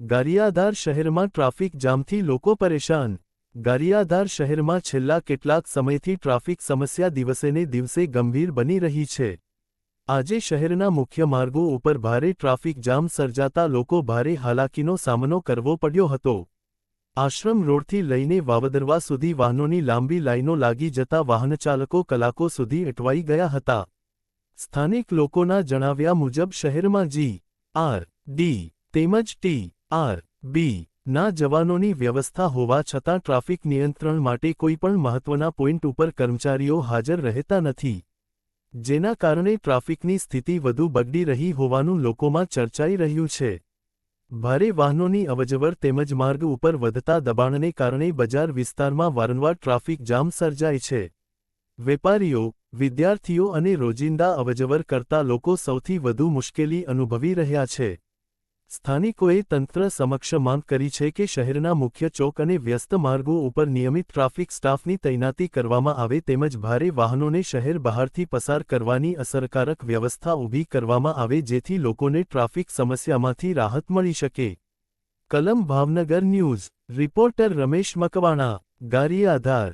ગારિયાધાર શહેરમાં ટ્રાફિક જામથી લોકો પરેશાન। ગારિયાધાર શહેરમાં છેલ્લા કેટલાક સમયથી ટ્રાફિક સમસ્યા દિવસેને દિવસે ગંભીર બની રહી છે। આજે શહેરના મુખ્ય માર્ગો ઉપર ભારે ટ્રાફિક જામ સર્જાતા લોકો ભારે હાલાકીનો સામનો કરવો પડ્યો હતો। આશ્રમ રોડથી લઈને વાવદરવા સુધી વાહનોની લાંબી લાઈનો લાગી જતા વાહનચાલકો કલાકો સુધી અટવાઈ ગયા હતા। સ્થાનિક લોકોના જણાવ્યા મુજબ શહેરમાં જી.આર.ડી. તેમજ ટી.આર.બી. ના જવાનોની વ્યવસ્થા હોવા છતાં ટ્રાફિક નિયંત્રણ માટે કોઈપણ મહત્વના પોઈન્ટ ઉપર કર્મચારીઓ હાજર રહેતા નથી, જેના કારણે ટ્રાફિકની સ્થિતિ વધુ બગડી રહી હોવાનું લોકોમાં ચર્ચાઈ રહ્યું છે। ભારે વાહનોની અવરજવર તેમજ માર્ગ ઉપર વધતા દબાણને કારણે બજાર વિસ્તારમાં વારંવાર ટ્રાફિક જામ સર્જાય છે। વેપારીઓ, વિદ્યાર્થીઓ અને રોજિંદા અવરજવર કરતા લોકો સૌથી વધુ મુશ્કેલી અનુભવી રહ્યા છે। સ્થાનિકોએ તંત્ર સમક્ષ માંગ કરી છે કે શહેરના મુખ્ય ચોક અને વ્યસ્ત માર્ગો ઉપર નિયમિત ટ્રાફિક સ્ટાફની તૈનાતી કરવામાં આવે તેમજ ભારે વાહનોને શહેર બહારથી પસાર કરવાની અસરકારક વ્યવસ્થા ઊભી કરવામાં આવે જેથી લોકોને ટ્રાફિક સમસ્યામાંથી રાહત મળી શકે। કલમ ભાવનગર ન્યૂઝ રિપોર્ટર રમેશ મકવાણા, ગારિયાધાર।